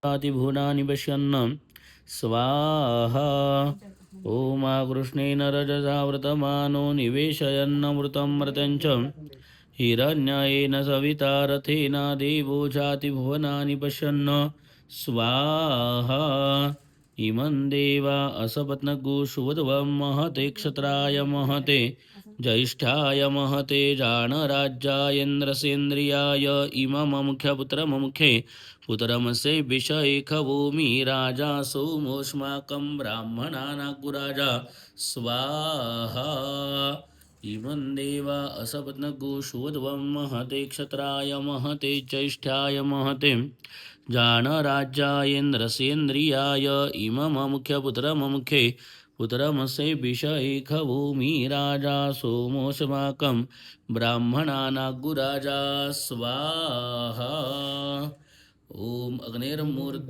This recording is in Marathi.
भुवनानि पश्यन् स्वाहा। ॐ कृष्णेन रजसावृतमानो निवेशयन्नमृतं मर्त्यञ्च हिरण्येन सविता रथेन देवो जाति भुवनानि पश्यन् स्वाहा। इमं देवा असपत्नगो सुवध्वं महते क्षत्राय महते ज्येष्ठाय महते जानराज्यायेन्द्रसेन्द्रियाय इमं मुख्यपुत्रममुखे पुत्रमसे विषैखभूमि राजा सोमोऽस्माकं ब्राह्मणानाग्राजा स्वाहा। इमं देवा असपत्नगो सुवध्वं महते क्षत्राय महते ज्येष्ठाय महते जानराज्यायेन्द्रसेन्द्रियाय इमं मुख्यपुत्रममुखे पुत्रमसे विषैखभूमि राजा सोमोऽस्माकं ब्राह्मणानाग्राजा स्वाहा। ओम अग्निर्मूर्त